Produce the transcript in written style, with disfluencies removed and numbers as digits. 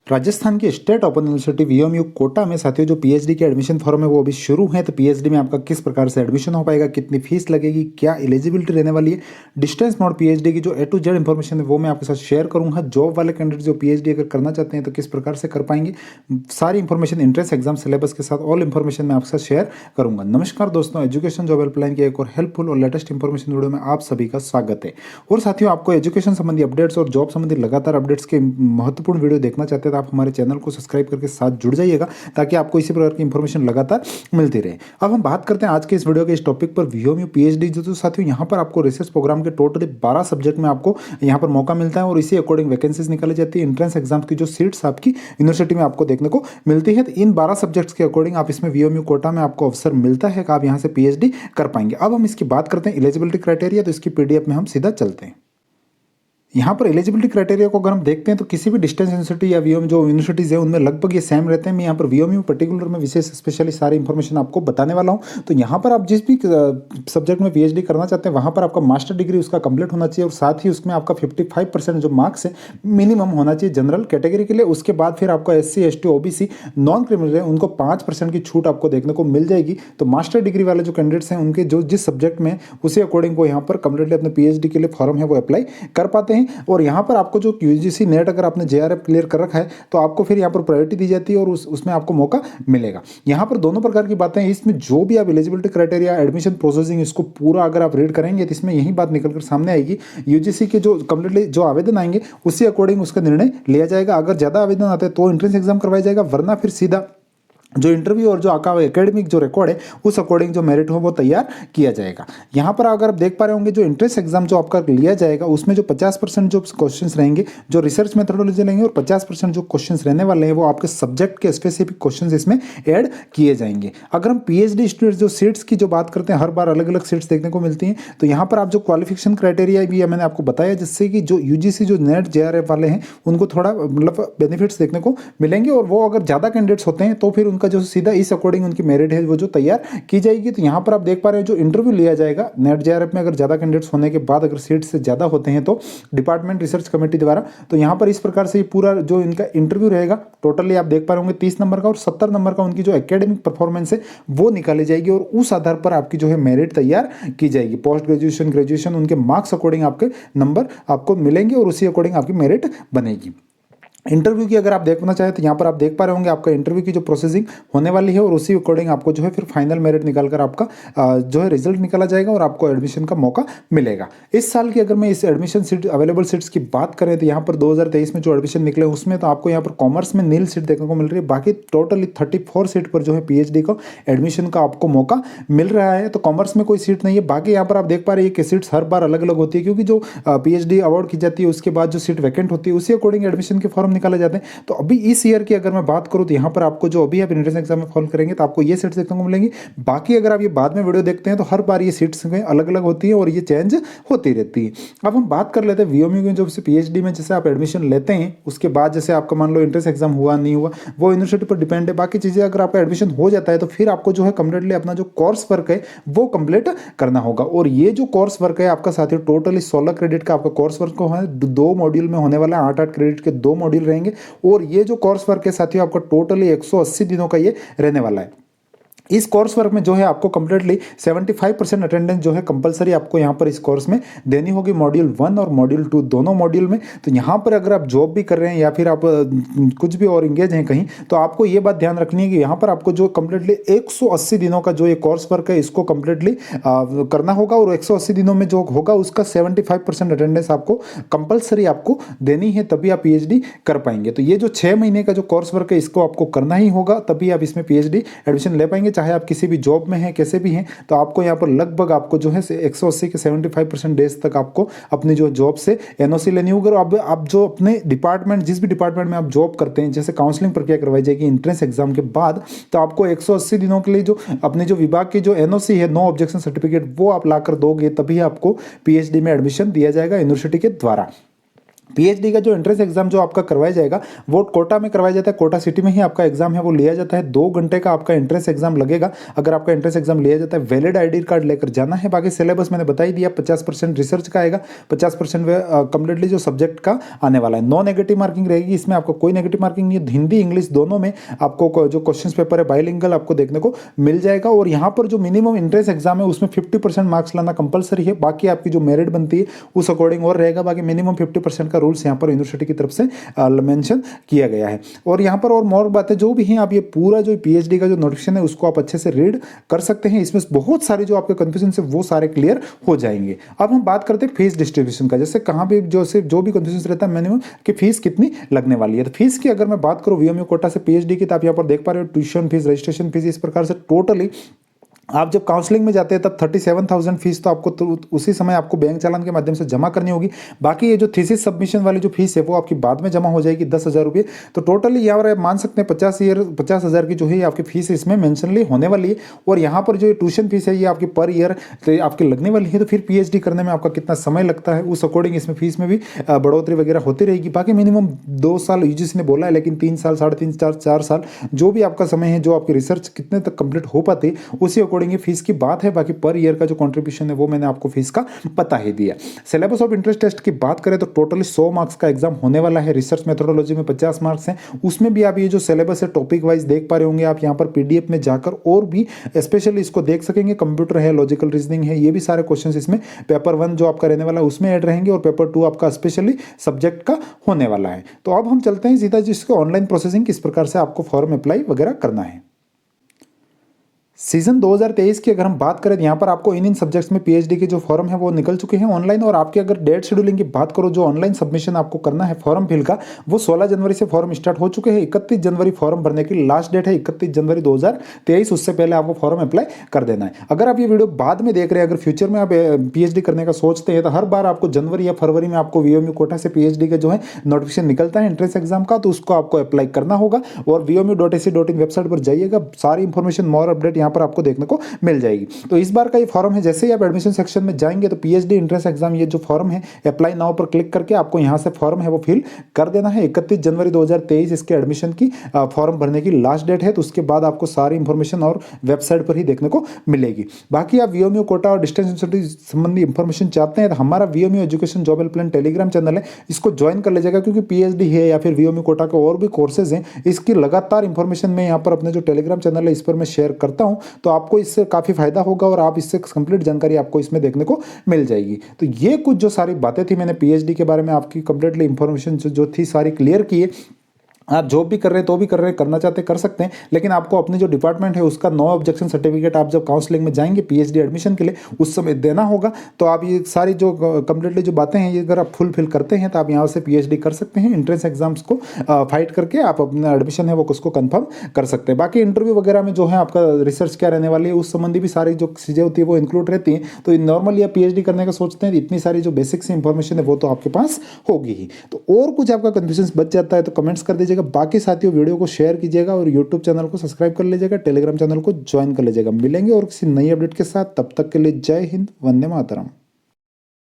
राजस्थान की state open university वीओएमयू Kota में साथियों जो पीएचडी के एडमिशन फॉर्म है वो अभी शुरू है। तो पीएचडी में आपका किस प्रकार से एडमिशन हो पाएगा, कितनी फीस लगेगी, क्या एलिजिबिलिटी रहने वाली है, डिस्टेंस मोड पीएचडी की जो ए टू जेड इंफॉर्मेशन है वो मैं आपके साथ शेयर करूंगा। जॉब वाले कैंडिडेट जो पीएचडी अगर करना चाहते हैं तो किस प्रकार से कर पाएंगे, सारी इंफॉर्मेशन एंट्रेंस एग्जाम सिलेबस के साथ ऑल इंफॉर्मेशन मैं आपके साथ शेयर करूंगा। नमस्कार दोस्तों, एजुकेशन जॉब हेल्पलाइन की एक और हेल्पफुल और लेटेस्ट इंफॉर्मेशन वीडियो में आप सभी का स्वागत है। और साथियों, आपको एजुकेशन संबंधी अपडेट्स और जॉब संबंधी लगातार अपडेट्स के महत्वपूर्ण वीडियो देखना चाहते हैं तो आप हमारे चैनल को सब्सक्राइब करके साथ जुड़ जाइएगा ताकि आपको इसी प्रकार की इंफॉर्मेशन लगातार मिलती रहे। अब हम बात करते हैं आज के इस वीडियो के इस टॉपिक पर, वीओएमयू पीएचडी। जो साथियों यहाँ पर आपको रिसर्च प्रोग्राम के टोटली 12 सब्जेक्ट में आपको यहाँ पर मौका मिलता है और इसी अकॉर्डिंग वैकेंसीज निकाली जाती है। एंट्रेंस एग्जाम की जो सीट्स आपकी यूनिवर्सिटी में आपको देखने को मिलती है, तो इन 12 सब्जेक्ट्स के अकॉर्डिंग आप इसमें वीओएमयू कोटा में आपको अवसर मिलता है कि आप यहाँ से पीएचडी कर पाएंगे। अब हम इसकी बात करते हैं एलिजिबिलिटी क्राइटेरिया, तो इसकी पीडीएफ में हम सीधा चलते हैं। यहाँ पर एलिजिबिलिटी क्राइटेरिया को अगर हम देखते हैं तो किसी भी डिस्टेंस यूनिवर्सिटी या वीओएम जो यूनिवर्सिटीज़ है उनमें लगभग ये सेम रहते हैं। मैं यहाँ पर वीओएमयू पर्टिकुलर में विशेष स्पेशली सारी इंफॉर्मेशन आपको बताने वाला हूँ। तो यहाँ पर आप जिस भी सब्जेक्ट में पीएचडी करना चाहते हैं वहाँ पर आपका मास्टर डिग्री उसका कंप्लीट होना चाहिए और साथ ही उसमें आपका 55% जो मार्क्स है मिनिमम होना चाहिए जनरल कैटेगरी के लिए। उसके बाद फिर आपको SC ST OBC non criminal है उनको 5% की छूट आपको देखने को मिल जाएगी। तो मास्टर डिग्री वाले जो कैंडिडेट्स हैं उनके जो जिस सब्जेक्ट में उसी अकॉर्डिंग वो यहाँ पर कंप्लीटली अपने पीएचडी के लिए फॉर्म है वो अप्लाई कर पाते हैं। और यहाँ पर आपको जो यूजीसी नेट अगर आपने जेआरएफ क्लियर कर रखा है तो आपको फिर यहाँ पर प्रायोरिटी दी जाती है और उसमें आपको मौका मिलेगा। यहाँ पर दोनों प्रकार की बातें हैं। इसमें जो भी आप एलिजिबिलिटी क्राइटेरिया एडमिशन प्रोसेसिंग इसको पूरा अगर आप रीड करेंगे तो इसमें यही बात निकल कर सामने आएगी। यूजीसी के जो कंप्लीटली जो आवेदन आएंगे उसी अकॉर्डिंग उसका निर्णय लिया जाएगा। अगर ज़्यादा आवेदन आते हैं तो एंट्रेंस एग्जाम करवाया जाएगा, वरना फिर सीधा जो इंटरव्यू और जो एकेडमिक जो रिकॉर्ड है उस अकॉर्डिंग जो मेरिट हो वो तैयार किया जाएगा। यहाँ पर अगर आप देख पा रहे होंगे जो एंट्रेंस एग्जाम जो आपका लिया जाएगा उसमें जो 50% जो क्वेश्चंस रहेंगे जो रिसर्च मेथोडोलॉजी रहेंगे और 50% जो क्वेश्चंस रहने वाले हैं वो आपके सब्जेक्ट के स्पेसिफिक क्वेश्चंस इसमें ऐड किए जाएंगे। अगर हम पीएचडी स्टूडेंट्स जो सीट्स की जो बात करते हैं हर बार अलग अलग सीट्स देखने को मिलती हैं। तो यहाँ पर आप जो क्वालिफिकेशन क्राइटेरिया भी मैंने आपको बताया जिससे कि जो यूजीसी जो नेट जेआरएफ वाले हैं उनको थोड़ा मतलब बेनिफिट्स देखने को मिलेंगे और वो अगर ज़्यादा कैंडिडेट्स होते हैं तो फिर उनका जो सीधा इस अकॉर्डिंग उनकी मेरिट है वो जो तैयार की जाएगी। तो यहाँ पर आप देख पा रहे हैं जो इंटरव्यू लिया जाएगा नेट जेआरएफ में अगर ज़्यादा कैंडिडेट्स होने के बाद अगर सीट से ज़्यादा होते हैं तो डिपार्टमेंट रिसर्च कमेटी द्वारा तो यहाँ पर इस प्रकार से पूरा जो इनका इंटरव्यू रहेगा टोटली आप देख पा रहे होंगे 30 नंबर का और 70 नंबर का उनकी जो एकेडमिक परफॉर्मेंस है वो निकाली जाएगी और उस आधार पर आपकी जो है मेरिट तैयार की जाएगी। पोस्ट ग्रेजुएशन ग्रेजुएशन उनके मार्क्स अकॉर्डिंग आपके नंबर आपको मिलेंगे और उसी अकॉर्डिंग आपकी मेरिट बनेगी। इंटरव्यू की अगर आप देखना चाहें तो यहाँ पर आप देख पा रहे होंगे आपका इंटरव्यू की जो प्रोसेसिंग होने वाली है और उसी अकॉर्डिंग आपको जो है फिर फाइनल मेरिट निकालकर आपका जो है रिजल्ट निकाला जाएगा और आपको एडमिशन का मौका मिलेगा। इस साल की अगर मैं इस एडमिशन सीट अवेलेबल सीट्स की बात करें तो यहाँ पर 2023 में जो एडमिशन निकले उसमें तो आपको यहाँ पर कॉमर्स में नील सीट देखने को मिल रही है। बाकी टोटली 34 सीट पर जो है पीएचडी को एडमिशन का आपको मौका मिल रहा है। तो कॉमर्स में कोई सीट नहीं है। बाकी यहाँ पर आप देख पा रहे हैं कि सीट्स हर बार अलग अलग होती है क्योंकि जो पीएचडी अवार्ड की जाती है उसके बाद जो सीट वैकेंट होती है उसी अकॉर्डिंग एडमिशन के फॉर्म निकाले जाते हैं। तो अभी इस ईयर की अगर मैं बात करूं तो यहाँ पर आपको जो अभी आप एंट्रेंस एग्जाम में फॉलो करेंगे तो आपको ये सीट्स देखने को मिलेंगी। बाकी अगर आप ये बाद में वीडियो देखते हैं तो हर बार ये सीट्स अलग अलग होती है और ये चेंज होती रहती है। अब हम बात कर लेते हैं वीओएमयू में जो पीएचडी में जैसे आप एडमिशन लेते हैं उसके बाद जैसे आपका मान लो एंट्रेंस एग्जाम हुआ नहीं हुआ वो यूनिवर्सिटी पर डिपेंड है। बाकी चीज़ें अगर आपका एडमिशन हो जाता है तो फिर आपको जो है कंप्लीटली अपना जो कोर्स वर्क है वो कंप्लीट करना होगा। और ये जो कोर्स वर्क है आपका साथियों टोटली 16 क्रेडिट का आपका कोर्स वर्क है, 2 मॉड्यूल में होने वाला है। 8-8 क्रेडिट के 2 मॉड्यूल रहेंगे और ये जो कोर्स वर्क है साथियों आपका टोटली 180 दिनों का ये रहने वाला है। इस कोर्स वर्क में जो है आपको कंप्लीटली 75% अटेंडेंस जो है कंपलसरी आपको यहाँ पर इस कोर्स में देनी होगी मॉड्यूल 1 और मॉड्यूल 2 दोनों मॉड्यूल में। तो यहाँ पर अगर आप जॉब भी कर रहे हैं या फिर आप कुछ भी और इंगेज हैं कहीं तो आपको ये बात ध्यान रखनी है कि यहाँ पर आपको जो कंप्लीटली 180 दिनों का जो ये कोर्स वर्क है इसको कंप्लीटली करना होगा और 180 दिनों में जो होगा उसका 75% अटेंडेंस आपको कंपलसरी आपको देनी है, तभी आप पीएचडी कर पाएंगे। तो ये जो 6 महीने का जो कोर्स वर्क है इसको आपको करना ही होगा, तभी आप इसमें पीएचडी एडमिशन ले पाएंगे। चाहे आप किसी भी जॉब में हैं कैसे भी हैं तो आपको यहाँ पर लगभग आपको जो है 180 के 75% डेज तक आपको अपनी जो जॉब से एनओसी लेनी होगी। और अब आप जो अपने डिपार्टमेंट जिस भी डिपार्टमेंट में आप जॉब करते हैं जैसे काउंसलिंग प्रक्रिया करवाई जाएगी एंट्रेंस एग्जाम के बाद तो आपको 180 दिनों के लिए जो अपने जो विभाग की जो एनओसी है नो ऑब्जेक्शन सर्टिफिकेट वो आप लाकर दोगे तभी आपको पीएचडी में एडमिशन दिया जाएगा यूनिवर्सिटी के द्वारा। पीएचडी का जो एंट्रेंस एग्जाम जो आपका करवाया जाएगा वो कोटा में करवाया जाता है। कोटा सिटी में ही आपका एग्जाम है वो लिया जाता है। 2 घंटे का आपका एंट्रेंस एग्जाम लगेगा। अगर आपका एंट्रेंस एग्जाम लिया जाता है वैलिड आईडी कार्ड लेकर जाना है। बाकी सिलेबस मैंने बता ही दिया, 50% रिसर्च का आएगा, 50% कंप्लीटली जो सब्जेक्ट का आने वाला है। नो नेगेटिव मार्किंग रहेगी इसमें, आपको कोई नेगेटिव मार्किंग नहीं है। हिंदी इंग्लिश दोनों में आपको जो क्वेश्चन पेपर है बाइलिंगुअल आपको देखने को मिल जाएगा। और यहाँ पर जो मिनिमम एंट्रेंस एग्जाम है उसमें 50% मार्क्स लाना कंपलसरी है। बाकी आपकी जो मेरिट बनती है उस अकॉर्डिंग और रहेगा। बाकी मिनिमम 50% का रूल्स यहाँ पर यूनिवर्सिटी की तरफ से मेंशन किया गया है। और यहाँ पर और मोर बातें जो भी हैं, आप ये पूरा जो पीएचडी का जो नोटिफिकेशन है उसको आप अच्छे से रीड कर सकते हैं। इसमें बहुत सारे जो आपके कंफ्यूजन है वो सारे क्लियर हो जाएंगे। अब हम बात करते हैं फीस डिस्ट्रीब्यूशन का, जैसे कहाँ भी जो भी कंफ्यूजन रहता है मिनिमम कि फीस कितनी लगने वाली है। तो फीस की अगर मैं बात करूँ वीएमयू कोटा से पीएचडी की, तो आप यहाँ पर देख पा रहे हो ट्यूशन फीस, रजिस्ट्रेशन फीस, इस प्रकार से टोटली आप जब काउंसलिंग में जाते हैं तब 37,000 फीस तो आपको उसी समय आपको बैंक चालान के माध्यम से जमा करनी होगी। बाकी ये जो थीसिस सबमिशन वाली जो फीस है वो आपकी बाद में जमा हो जाएगी 10,000 रुपये। तो टोटली यहाँ पर आप मान सकते हैं 50,000 की जो है आपकी फीस इसमें मेंशनली होने वाली है। और यहाँ पर जो ट्यूशन फीस है ये आपकी पर ईयर तो आपकी लगने वाली है। तो फिर पीएचडी करने में आपका कितना समय लगता है उस अकॉर्डिंग इसमें फीस में भी बढ़ोतरी वगैरह होती रहेगी। बाकी मिनिमम 2 साल यूजीसी ने बोला है, लेकिन 3 साल, 3.5 4 साल जो भी आपका समय है, जो आपकी रिसर्च कितने तक कंप्लीट हो पाती है उसी अकॉर्डिंग ये फीस की बात है। बाकी पर ईयर का जो कंट्रीब्यूशन है वो मैंने आपको फीस का बता ही दिया। सिलेबस ऑफ इंटरेस्ट टेस्ट की बात करें तो टोटली 100 मार्क्स का एग्जाम होने वाला है। रिसर्च मेथोडोलॉजी में 50 मार्क्स हैं, उसमें भी आप ये जो सिलेबस है टॉपिक वाइज देख पा रहे होंगे। आप यहाँ पर पीडीएफ में जाकर और भी स्पेशली इसको देख सकेंगे। कंप्यूटर है, लॉजिकल रीजनिंग है, ये भी सारे क्वेश्चन इसमें पेपर 1 जो आपका रहने वाला है उसमें ऐड रहेंगे और पेपर 2 आपका स्पेशली सब्जेक्ट का होने वाला है। तो अब हम चलते हैं सीधा जिसको ऑनलाइन प्रोसेसिंग किस प्रकार से आपको फॉर्म अप्लाई वगैरह करना है। सीजन 2023 की अगर हम बात करें तो यहाँ पर आपको इन सब्जेक्ट्स में पीएचडी के जो फॉर्म है वो निकल चुके हैं ऑनलाइन। और आपके अगर डेट शेड्यूलिंग की बात करो, जो ऑनलाइन सबमिशन आपको करना है फॉर्म फिल का, वो 16 जनवरी से फॉर्म स्टार्ट हो चुके हैं। 31 जनवरी फॉर्म भरने की लास्ट डेट है, 31 जनवरी 2023। उससे पहले आपको फॉर्म अप्लाई कर देना है। अगर आप ये वीडियो बाद में देख रहे हैं, अगर फ्यूचर में आप पीएचडी करने का सोचते हैं, तो हर बार आपको जनवरी या फरवरी में आपको वीओएमयू कोटा से पीएचडी का जो है नोटिफिकेशन निकलता है एंट्रेंस एग्जाम का, तो उसको आपको अप्लाई करना होगा। और vmu.ac.in वेबसाइट पर जाइएगा, सारी इंफॉर्मेशन मोर अपडेट यहाँ पर आपको देखने को मिल जाएगी। तो इस बार का ये फॉर्म है, जैसे ही आप एडमिशन सेक्शन में जाएंगे तो पीएचडी एंट्रेंस एग्जाम ये जो फॉर्म है अप्लाई नाउ पर क्लिक करके आपको यहाँ से फॉर्म है वो फिल कर देना है। 31 जनवरी 2023 इसके एडमिशन की फॉर्म भरने की लास्ट डेट है। तो उसके बाद आपको सारी इंफॉर्मेशन और वेबसाइट पर ही देखने को मिलेगी। बाकी आप वीएमयू कोटा और डिस्टेंस स्टडी संबंधी इंफॉर्मेशन चाहते हैं तो हमारा VMU education job helpline Telegram channel है, इसको ज्वाइन कर लीजिएगा। क्योंकि पीएचडी है या फिर वीएमयू कोटा के और भी कोर्सेज हैं, इसकी लगातार इंफॉर्मेशन मैं यहाँ पर अपने जो टेलीग्राम चैनल है इस पर मैं शेयर करता हूँ। तो आपको इससे काफ़ी फायदा होगा और आप इससे कंप्लीट जानकारी आपको इसमें देखने को मिल जाएगी। तो ये कुछ जो सारी बातें थी मैंने पीएचडी के बारे में आपकी कंप्लीटली इंफॉर्मेशन जो थी सारी क्लियर की है। आप जॉब भी कर रहे हैं तो भी कर रहे हैं, करना चाहते कर सकते हैं, लेकिन आपको अपनी जो डिपार्टमेंट है उसका नो ऑब्जेक्शन सर्टिफिकेट आप जब काउंसलिंग में जाएंगे पीएचडी एडमिशन के लिए उस समय देना होगा। तो आप ये सारी जो कंप्लीटली जो बातें हैं ये अगर आप फुलफिल करते हैं तो आप यहाँ से पीएचडी कर सकते हैं। एंट्रेंस एग्जाम्स को फाइट करके आप अपना एडमिशन है वो उसको कंफर्म कर सकते हैं। बाकी इंटरव्यू वगैरह में जो है आपका रिसर्च क्या रहने वाली है उस संबंधी भी सारी जो चीज़ें होती है वो इंक्लूड रहती हैं। तो नॉर्मली आप पीएचडी करने का सोचते हैं इतनी सारी जो बेसिक्स इंफॉर्मेशन है वो तो आपके पास होगी ही। तो और कुछ आपका कन्फ्यूजन बच जाता है तो कमेंट्स कर दीजिएगा। बाकी साथियों वीडियो को शेयर कीजिएगा और यूट्यूब चैनल को सब्सक्राइब कर लीजिएगा, टेलीग्राम चैनल को ज्वाइन कर लीजिएगा। मिलेंगे और किसी नई अपडेट के साथ, तब तक के लिए जय हिंद, वंदे मातरम।